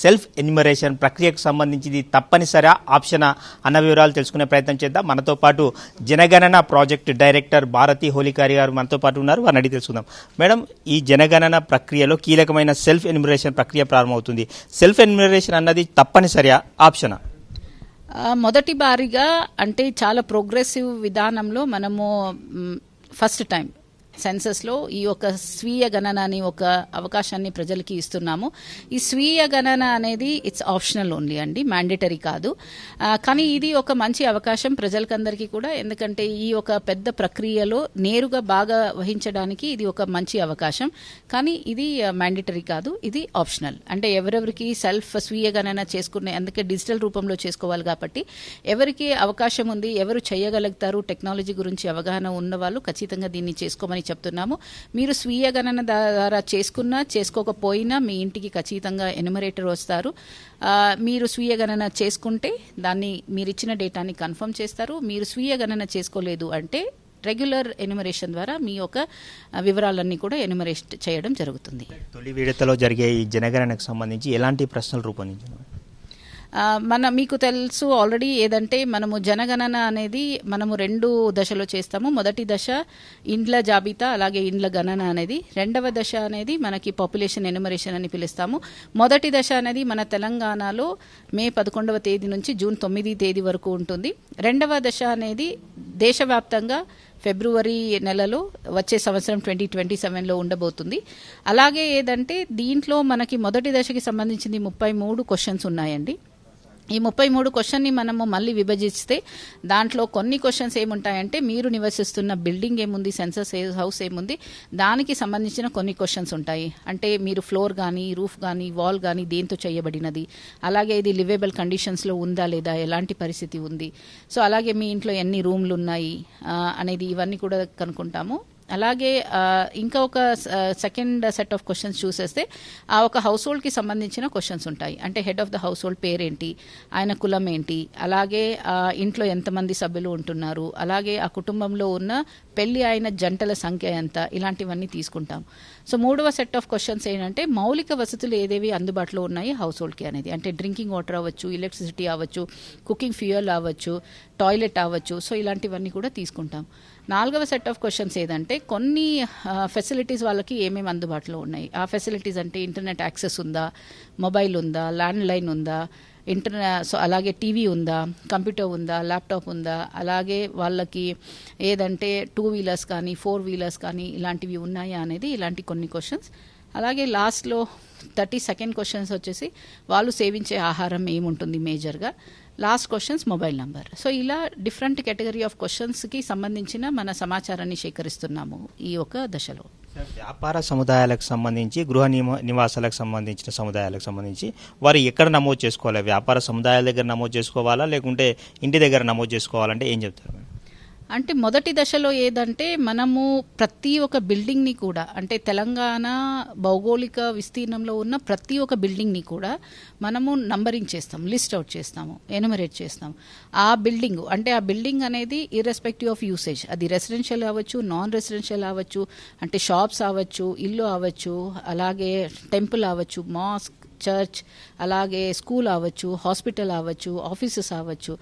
Self enumeration ప్రక్రియకు సంబంధించి ఇది తప్పనిసరి ఆప్షన్ అన్న వివరాలు తెలుసుకునే ప్రయత్నం చేద్దాం. మనతో పాటు జనగణన ప్రాజెక్టు డైరెక్టర్ భారతి హోలికారి గారు మనతో పాటు ఉన్నారు. వారిని అడిగి తెలుసుకుందాం. మేడం, ఈ జనగణన ప్రక్రియలో కీలకమైన సెల్ఫ్ ఎన్యూమరేషన్ ప్రక్రియ ప్రారంభమవుతుంది. సెల్ఫ్ ఎన్యూమరేషన్ అన్నది తప్పనిసరి ఆప్షనా? మొదటి బారిగా అంటే చాలా ప్రోగ్రెసివ్ విధానంలో మనము ఫస్ట్ టైం సెన్సస్లో ఈ ఒక స్వీయ గణన అని ఒక అవకాశాన్ని ప్రజలకి ఇస్తున్నాము. ఈ స్వీయ గణన అనేది ఇట్స్ ఆప్షనల్ ఓన్లీ అండి, మ్యాండేటరీ కాదు. కానీ ఇది ఒక మంచి అవకాశం ప్రజలకందరికీ కూడా, ఎందుకంటే ఈ ఒక పెద్ద ప్రక్రియలో నేరుగా బాగా వహించడానికి ఇది ఒక మంచి అవకాశం. కానీ ఇది మ్యాండేటరీ కాదు, ఇది ఆప్షనల్. అంటే ఎవరెవరికి సెల్ఫ్ స్వీయ గణన చేసుకునే, అందుకే డిజిటల్ రూపంలో చేసుకోవాలి కాబట్టి ఎవరికి అవకాశం ఉంది, ఎవరు చేయగలుగుతారు, టెక్నాలజీ గురించి అవగాహన ఉన్న వాళ్ళు ఖచ్చితంగా దీన్ని చేసుకోమని చెప్తున్నాము. మీరు స్వీయ గణన ద్వారా చేసుకున్నా చేసుకోకపోయినా మీ ఇంటికి ఖచ్చితంగా ఎన్యూమరేటర్ వస్తారు. మీరు స్వీయ గణన చేసుకుంటే దాన్ని మీరు ఇచ్చిన డేటాని కన్ఫర్మ్ చేస్తారు. మీరు స్వీయ గణన చేసుకోలేదు అంటే రెగ్యులర్ ఎన్యూమరేషన్ ద్వారా మీ యొక్క వివరాలన్నీ కూడా ఎన్యూమరేట్ చేయడం జరుగుతుంది. తొలి విడతలో జరిగే ఈ జనగణనకు సంబంధించి ఎలాంటి ప్రశ్నలు రూపొందించారు? మీకు తెలుసు ఆల్రెడీ ఏదంటే మనము జనగణన అనేది మనము 2 దశలో చేస్తాము. మొదటి దశ ఇండ్ల జాబితా, అలాగే ఇండ్ల గణన అనేది. రెండవ దశ అనేది మనకి పాపులేషన్ ఎన్యూమరేషన్ అని పిలుస్తాము. మొదటి దశ అనేది మన తెలంగాణలో మే 11వ తేదీ నుంచి జూన్ 9వ తేదీ వరకు ఉంటుంది. రెండవ దశ అనేది దేశవ్యాప్తంగా ఫిబ్రవరి నెలలో వచ్చే సంవత్సరం 2027లో ఉండబోతుంది. అలాగే ఏదంటే దీంట్లో మనకి మొదటి దశకి సంబంధించింది 33 క్వశ్చన్స్ ఉన్నాయండి. ఈ 33 క్వశ్చన్ని మనము మళ్ళీ విభజిస్తే దాంట్లో కొన్ని క్వశ్చన్స్ ఏముంటాయంటే మీరు నివసిస్తున్న బిల్డింగ్ ఏముంది, సెన్సస్ హౌస్ ఏముంది, దానికి సంబంధించిన కొన్ని క్వశ్చన్స్ ఉంటాయి. అంటే మీరు ఫ్లోర్ కానీ, రూఫ్ కానీ, వాల్ కానీ దేంతో చేయబడినది, అలాగే ఇది లివేబుల్ కండిషన్స్లో ఉందా లేదా, ఎలాంటి పరిస్థితి ఉంది, సో అలాగే మీ ఇంట్లో ఎన్ని రూమ్లు ఉన్నాయి అనేది ఇవన్నీ కూడా కనుక్కుంటాము. అలాగే ఇంకా ఒక సెకండ్ సెట్ ఆఫ్ క్వశ్చన్స్ చూసేస్తే ఆ ఒక హౌస్ హోల్డ్కి సంబంధించిన క్వశ్చన్స్ ఉంటాయి. అంటే head of the house hold పేరేంటి, ఆయన కులం ఏంటి, అలాగే ఇంట్లో ఎంతమంది సభ్యులు ఉంటున్నారు, అలాగే ఆ కుటుంబంలో ఉన్న పెళ్లి అయిన జంటల సంఖ్య ఎంత, ఇలాంటివన్నీ తీసుకుంటాం. సో మూడవ సెట్ ఆఫ్ క్వశ్చన్స్ ఏంటంటే మౌలిక వసతులు ఏదేవి అందుబాటులో ఉన్నాయి హౌస్ హోల్డ్కి అనేది. అంటే డ్రింకింగ్ వాటర్ అవ్వచ్చు, ఎలక్ట్రిసిటీ అవ్వచ్చు, కుకింగ్ ఫ్యూయల్ అవ్వచ్చు, టాయిలెట్ అవ్వచ్చు, సో ఇలాంటివన్నీ కూడా తీసుకుంటాం. నాలుగవ సెట్ ఆఫ్ క్వశ్చన్స్ ఏదంటే కొన్ని ఫెసిలిటీస్ వాళ్ళకి ఏమేమి అందుబాటులో ఉన్నాయి. ఆ ఫెసిలిటీస్ అంటే ఇంటర్నెట్ యాక్సెస్ ఉందా, మొబైల్ ఉందా, ల్యాండ్ లైన్ ఉందా, సో అలాగే టీవీ ఉందా, కంప్యూటర్ ఉందా, ల్యాప్టాప్ ఉందా, అలాగే వాళ్ళకి ఏదంటే 2 వీలర్స్ కానీ 4 వీలర్స్ కానీ ఇలాంటివి ఉన్నాయా అనేది, ఇలాంటి కొన్ని క్వశ్చన్స్. అలాగే లాస్ట్లో 32nd క్వశ్చన్స్ వచ్చేసి వాళ్ళు సేవించే ఆహారం ఏముంటుంది మేజర్గా. Last questions mobile number. So ఇలా డిఫరెంట్ కేటగిరీ ఆఫ్ క్వశ్చన్స్కి సంబంధించిన మన సమాచారాన్ని సేకరిస్తున్నాము ఈ ఒక దశలో. వ్యాపార సముదాయాలకు సంబంధించి, గృహ నివాసాలకు సంబంధించిన సముదాయాలకు సంబంధించి వారు ఎక్కడ నమోదు చేసుకోవాలి? వ్యాపార సముదాయాల దగ్గర నమోదు చేసుకోవాలా, లేకుంటే ఇంటి దగ్గర నమోదు చేసుకోవాలంటే ఏం చెప్తారు? అంటే మొదటి దశలో ఏదంటే మనము ప్రతి ఒక్క బిల్డింగ్ని కూడా, అంటే తెలంగాణ భౌగోళిక విస్తీర్ణంలో ఉన్న ప్రతి ఒక్క బిల్డింగ్ని కూడా మనము నంబరింగ్ చేస్తాం, లిస్ట్ అవుట్ చేస్తాము, ఎన్యూమరేట్ చేస్తాం. ఆ బిల్డింగ్ అంటే ఆ బిల్డింగ్ అనేది ఇర్రెస్పెక్టివ్ ఆఫ్ యూసేజ్, అది రెసిడెన్షియల్ అవ్వచ్చు, నాన్ రెసిడెన్షియల్ అవ్వచ్చు, అంటే షాప్స్ అవ్వచ్చు, ఇల్లు అవ్వచ్చు, అలాగే టెంపుల్ అవ్వచ్చు, మాస్క్, చర్చ్, అలాగే స్కూల్ అవ్వచ్చు, హాస్పిటల్ అవ్వచ్చు, ఆఫీసెస్ అవ్వచ్చు,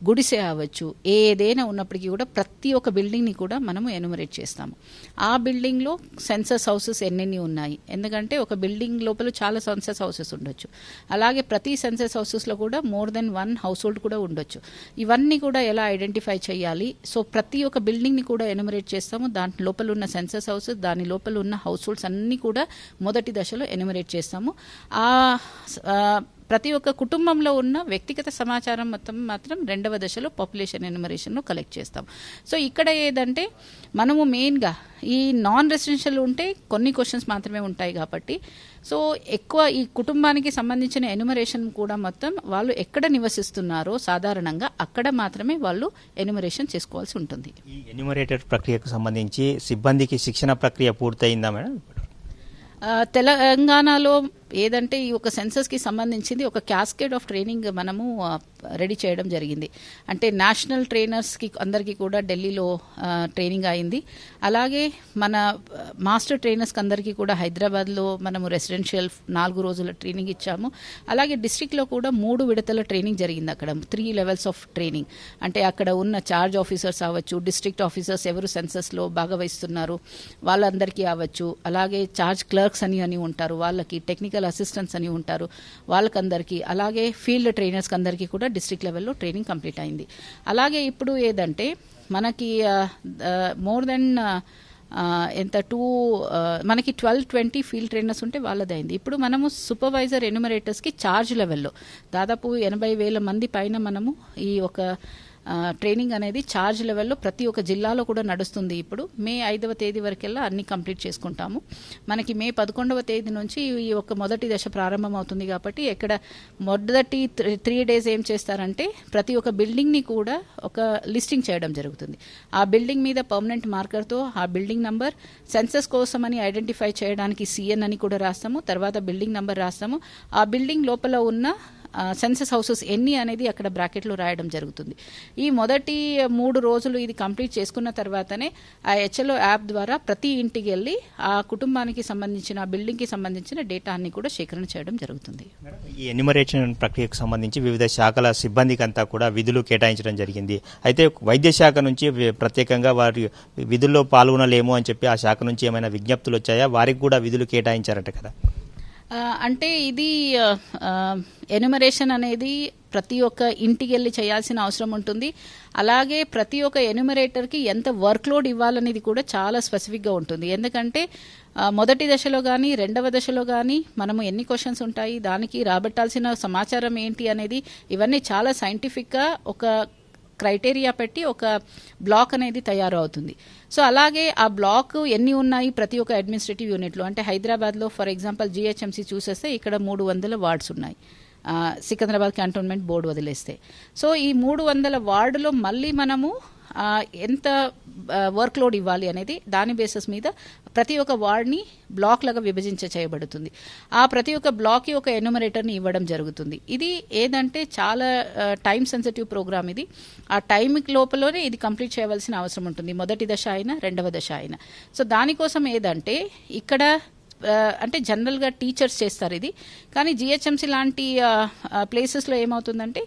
గుడిసె అవ్వచ్చు, ఏదైనా ఉన్నప్పటికీ కూడా ప్రతి ఒక్క బిల్డింగ్ని కూడా మనము ఎన్యూమరేట్ చేస్తాము. ఆ బిల్డింగ్లో సెన్సస్ హౌసెస్ ఎన్నెన్ని ఉన్నాయి, ఎందుకంటే ఒక బిల్డింగ్ లోపల చాలా సెన్సస్ హౌసెస్ ఉండొచ్చు. అలాగే ప్రతి సెన్సస్ హౌసెస్లో కూడా మోర్ దెన్ 1 హౌస్ హోల్డ్ కూడా ఉండొచ్చు. ఇవన్నీ కూడా ఎలా ఐడెంటిఫై చేయాలి? సో ప్రతి ఒక్క బిల్డింగ్ని కూడా ఎన్యూమరేట్ చేస్తాము. దాని లోపల ఉన్న సెన్సస్ హౌసెస్, దాని లోపల ఉన్న హౌస్ హోల్డ్స్ అన్నీ కూడా మొదటి దశలో ఎన్యూమరేట్ చేస్తాము. ప్రతి ఒక్క కుటుంబంలో ఉన్న వ్యక్తిగత సమాచారం మాత్రం రెండవ దశలో పాపులేషన్ ఎన్యూమరేషన్లో కలెక్ట్ చేస్తాం. సో ఇక్కడ ఏదంటే మనము మెయిన్గా ఈ నాన్ రెసిడెన్షియల్ ఉంటే కొన్ని క్వశ్చన్స్ మాత్రమే ఉంటాయి కాబట్టి, సో ఎక్కువ ఈ కుటుంబానికి సంబంధించిన ఎన్యూమరేషన్ కూడా మొత్తం వాళ్ళు ఎక్కడ నివసిస్తున్నారో సాధారణంగా అక్కడ మాత్రమే వాళ్ళు ఎన్యూమరేషన్ చేసుకోవాల్సి ఉంటుంది. ఈ ఎన్యూమరేటెడ్ ప్రక్రియకు సంబంధించి సిబ్బందికి శిక్షణ ప్రక్రియ పూర్తయిందా మేడం? తెలంగాణలో ఏదంటే ఈ ఒక సెన్సస్కి సంబంధించింది ఒక క్యాస్కేడ్ ఆఫ్ ట్రైనింగ్ మనము రెడీ చేయడం జరిగింది. అంటే నేషనల్ ట్రైనర్స్కి అందరికీ కూడా ఢిల్లీలో ట్రైనింగ్ అయింది. అలాగే మన మాస్టర్ ట్రైనర్స్కి అందరికీ కూడా హైదరాబాద్లో మనము రెసిడెన్షియల్ 4 రోజుల ట్రైనింగ్ ఇచ్చాము. అలాగే డిస్ట్రిక్ట్లో కూడా 3 విడతల ట్రైనింగ్ జరిగింది. అక్కడ 3 లెవెల్స్ ఆఫ్ ట్రైనింగ్. అంటే అక్కడ ఉన్న చార్జ్ ఆఫీసర్స్ అవ్వచ్చు, డిస్ట్రిక్ట్ ఆఫీసర్స్ ఎవరు సెన్సస్లో భాగవహిస్తున్నారు వాళ్ళందరికీ అవ్వచ్చు, అలాగే చార్జ్ క్లర్క్స్ అని ఉంటారు, వాళ్ళకి టెక్నికల్ అసిస్టెంట్స్ అని ఉంటారు వాళ్ళకందరికీ, అలాగే ఫీల్డ్ ట్రైనర్స్కి అందరికీ కూడా డిస్ట్రిక్ట్ లెవెల్లో ట్రైనింగ్ కంప్లీట్ అయింది. అలాగే ఇప్పుడు ఏదంటే మనకి మోర్ దెన్ మనకి 12-20 ఫీల్డ్ ట్రైనర్స్ ఉంటే వాళ్ళదైంది. ఇప్పుడు మనము సూపర్వైజర్ ఎన్యూమరేటర్స్కి చార్జ్ లెవెల్లో దాదాపు 80,000 మంది పైన మనము ఈ ఒక ట్రైనింగ్ అనేది చార్జ్ లెవెల్లో ప్రతి ఒక్క జిల్లాలో కూడా నడుస్తుంది. ఇప్పుడు మే 5వ తేదీ వరకెల్లా అన్ని కంప్లీట్ చేసుకుంటాము. మనకి మే 11వ తేదీ నుంచి ఈ ఒక మొదటి దశ ప్రారంభం అవుతుంది. కాబట్టి ఇక్కడ మొదటి 3 డేస్ ఏం చేస్తారంటే ప్రతి ఒక్క బిల్డింగ్ని కూడా ఒక లిస్టింగ్ చేయడం జరుగుతుంది. ఆ బిల్డింగ్ మీద పర్మనెంట్ మార్కర్తో ఆ బిల్డింగ్ నంబర్, సెన్సస్ కోసం అని ఐడెంటిఫై చేయడానికి సిఎన్ అని కూడా రాస్తాము, తర్వాత బిల్డింగ్ నంబర్ రాస్తాము, ఆ బిల్డింగ్ లోపల ఉన్న సెన్సస్ హౌసెస్ ఎన్ని అనేది అక్కడ బ్రాకెట్లో రాయడం జరుగుతుంది. ఈ మొదటి 3 రోజులు ఇది కంప్లీట్ చేసుకున్న తర్వాతనే ఆ హెచ్ఎల్ఓ యాప్ ద్వారా ప్రతి ఇంటికి వెళ్ళి ఆ కుటుంబానికి సంబంధించిన, ఆ బిల్డింగ్కి సంబంధించిన డేటా అన్ని కూడా సేకరణ చేయడం జరుగుతుంది. ఈ ఎన్యూమరేషన్ ప్రక్రియకు సంబంధించి వివిధ శాఖల సిబ్బందికి అంతా కూడా విధులు కేటాయించడం జరిగింది. అయితే వైద్య శాఖ నుంచి ప్రత్యేకంగా వారి విధుల్లో పాల్గొనలేము అని చెప్పి ఆ శాఖ నుంచి ఏమైనా విజ్ఞప్తులు వచ్చాయా? వారికి కూడా విధులు కేటాయించారట కదా? అంటే ఇది ఎన్యూమరేషన్ అనేది ప్రతి ఒక్క ఇంటికి వెళ్ళి చేయాల్సిన అవసరం ఉంటుంది. అలాగే ప్రతి ఒక్క ఎన్యూమరేటర్కి ఎంత వర్క్లోడ్ ఇవ్వాలనేది కూడా చాలా స్పెసిఫిక్గా ఉంటుంది. ఎందుకంటే మొదటి దశలో కానీ 2వ దశలో కానీ మనము ఎన్ని క్వశ్చన్స్ ఉంటాయి, దానికి రాబట్టాల్సిన సమాచారం ఏంటి అనేది ఇవన్నీ చాలా సైంటిఫిక్గా ఒక క్రైటీరియా పెట్టి ఒక బ్లాక్ అనేది తయారు అవుతుంది. సో అలాగే ఆ బ్లాక్ ఎన్ని ఉన్నాయి ప్రతి ఒక్క అడ్మినిస్ట్రేటివ్ యూనిట్లో, అంటే హైదరాబాద్లో ఫర్ ఎగ్జాంపుల్ GHMC చూసేస్తే ఇక్కడ 300 వార్డ్స్ ఉన్నాయి, సికింద్రాబాద్ క్యాంటోన్మెంట్ బోర్డు వదిలేస్తే. సో ఈ 300 వార్డులో మళ్ళీ మనము ఎంత వర్క్ లోడ్ ఇవ్వాలి అనేది దాని బేసిస్ మీద ప్రతి ఒక్క వార్డ్ని బ్లాక్ లాగా చేయబడుతుంది. ఆ ప్రతి ఒక్క బ్లాక్కి ఒక ఎన్యూమరేటర్ని ఇవ్వడం జరుగుతుంది. ఇది ఏదంటే చాలా టైం సెన్సిటివ్ ప్రోగ్రామ్ ఇది. ఆ టైంకి లోపలనే ఇది కంప్లీట్ చేయవలసిన అవసరం ఉంటుంది, మొదటి దశ అయినా 2వ దశ అయినా. సో దానికోసం ఏదంటే ఇక్కడ అంటే జనరల్గా టీచర్స్ చేస్తారు ఇది, కానీ GHMC లాంటి ప్లేసెస్లో ఏమవుతుందంటే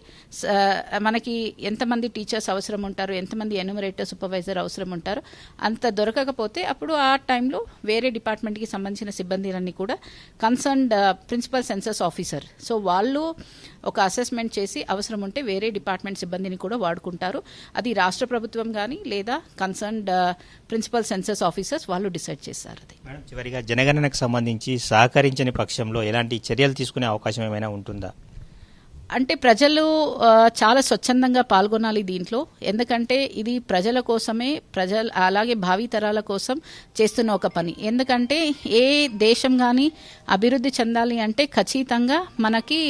మనకి ఎంతమంది టీచర్స్ అవసరం ఉంటారు, ఎంతమంది ఎన్యూమరేటర్ సూపర్వైజర్ అవసరం ఉంటారో అంత దొరకకపోతే అప్పుడు ఆ టైంలో వేరే డిపార్ట్మెంట్కి సంబంధించిన సిబ్బందిలన్నీ కూడా concerned principal census officer, so వాళ్ళు ఒక అసెస్మెంట్ చేసి అవసరం ఉంటే వేరే డిపార్ట్మెంట్ సిబ్బందిని కూడా వాడుకుంటారు. అది రాష్ట్ర ప్రభుత్వం కానీ లేదా కన్సర్న్డ్ ప్రిన్సిపల్ సెన్సస్ ఆఫీసర్స్ వాళ్ళు డిసైడ్ చేస్తారు. అది చివరిగా జనగణనకు సంబంధించి సహకరించని పక్షంలో ఎలాంటి చర్యలు తీసుకునే అవకాశం ఏమైనా ఉంటుందా? అంటే ప్రజలు చాలా స్వచ్ఛందంగా పాల్గొనాలి దీంట్లో. ఎందుకంటే ఇది ప్రజల కోసమే, అలాగే భావితరాల కోసం చేస్తున్న ఒక పని. ఎందుకంటే ఏ దేశం కానీ అభివృద్ధి చెందాలి అంటే ఖచ్చితంగా మనకి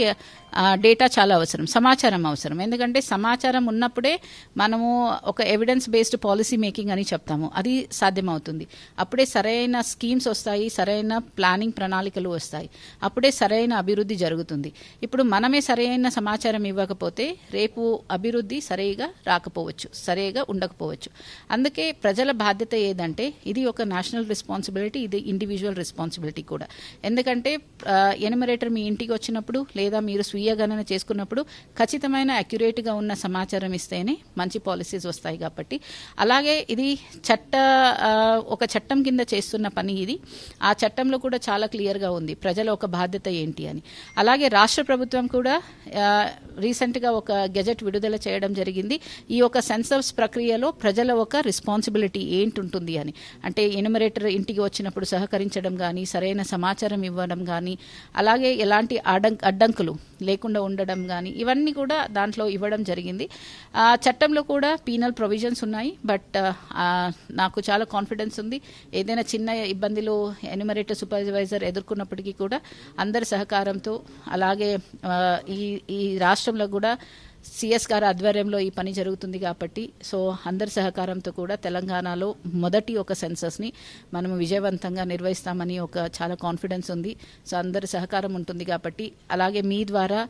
డేటా చాలా అవసరం, సమాచారం అవసరం. ఎందుకంటే సమాచారం ఉన్నప్పుడే మనము ఒక ఎవిడెన్స్ బేస్డ్ పాలసీ మేకింగ్ అని చెప్తాము, అది సాధ్యమవుతుంది. అప్పుడే సరైన స్కీమ్స్ వస్తాయి, సరైన ప్లానింగ్ ప్రణాళికలు వస్తాయి, అప్పుడే సరైన అభివృద్ధి జరుగుతుంది. ఇప్పుడు మనమే సరైన సమాచారం ఇవ్వకపోతే రేపు అభివృద్ధి సరిగా రాకపోవచ్చు, సరిగా ఉండకపోవచ్చు. అందుకే ప్రజల బాధ్యత ఏదంటే ఇది ఒక నేషనల్ రెస్పాన్సిబిలిటీ, ఇది ఇండివిజువల్ రెస్పాన్సిబిలిటీ కూడా. ఎందుకంటే ఎన్యూమరేటర్ మీ ఇంటికి వచ్చినప్పుడు లేదా మీరు స్వీయ గణన చేసుకున్నప్పుడు ఖచ్చితమైన అక్యురేట్గా ఉన్న సమాచారం ఇస్తేనే మంచి పాలసీస్ వస్తాయి. కాబట్టి అలాగే ఇది ఒక చట్టం కింద చేస్తున్న పని ఇది. ఆ చట్టంలో కూడా చాలా క్లియర్గా ఉంది ప్రజల ఒక బాధ్యత ఏంటి అని. అలాగే రాష్ట్ర ప్రభుత్వం కూడా రీసెంట్గా ఒక గెజెట్ విడుదల చేయడం జరిగింది. ఈ యొక్క సెన్సస్ ప్రక్రియలో ప్రజల ఒక రెస్పాన్సిబిలిటీ ఏంటుంటుంది అని. అంటే ఎన్యూమరేటర్ ఇంటికి వచ్చినప్పుడు సహకరించడం కానీ, సరైన సమాచారం ఇవ్వడం కానీ, అలాగే ఎలాంటి అడ్డంకులు లేకుండా ఉండడం కానీ, ఇవన్నీ కూడా దాంట్లో ఇవ్వడం జరిగింది. చట్టంలో కూడా పీనల్ ప్రొవిజన్స్ ఉన్నాయి. బట్ నాకు చాలా కాన్ఫిడెన్స్ ఉంది, ఏదైనా చిన్న ఇబ్బందులు ఎన్యూమరేటర్ సూపర్వైజర్ ఎదుర్కొన్నప్పటికీ కూడా అందరి సహకారంతో, అలాగే ఈ రాష్ట్రంలో కూడా సిఎస్ గారి ఆధ్వర్యంలో ఈ పని జరుగుతుంది కాబట్టి సో అందరి సహకారంతో కూడా తెలంగాణలో మొదటి ఒక సెన్సస్ని మనము విజయవంతంగా నిర్వహిస్తామని ఒక చాలా కాన్ఫిడెన్స్ ఉంది. సో అందరి సహకారం ఉంటుంది కాబట్టి అలాగే మీ ద్వారా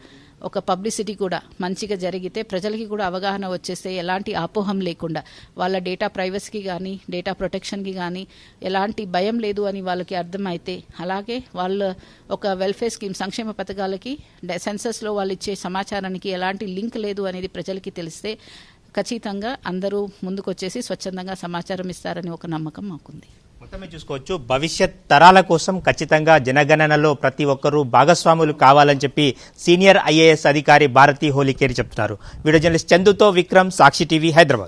ఒక పబ్లిసిటీ కూడా మంచిగా జరిగితే ప్రజలకి కూడా అవగాహన వచ్చేస్తే ఎలాంటి అపోహం లేకుండా వాళ్ళ డేటా ప్రైవసీకి కానీ డేటా ప్రొటెక్షన్కి కానీ ఎలాంటి భయం లేదు అని వాళ్ళకి అర్థమైతే అలాగే వాళ్ళ ఒక వెల్ఫేర్ స్కీమ్ సంక్షేమ పథకాలకి సెన్సస్లో వాళ్ళు ఇచ్చే సమాచారానికి ఎలాంటి లింక్ లేదు అనేది ప్రజలకి తెలిస్తే ఖచ్చితంగా అందరూ ముందుకొచ్చేసి స్వచ్ఛందంగా సమాచారం ఇస్తారని ఒక నమ్మకం మాకుంది. మొత్తమే చూసుకోవచ్చు భవిష్యత్ తరాల కోసం ఖచ్చితంగా జనగణనలో ప్రతి ఒక్కరూ భాగస్వాములు కావాలని చెప్పి సీనియర్ IAS అధికారి భారతి హోలికేరి చెప్తున్నారు. వీడియో జర్నలిస్ట్ చందుతో విక్రమ్, సాక్షి టీవీ, హైదరాబాద్.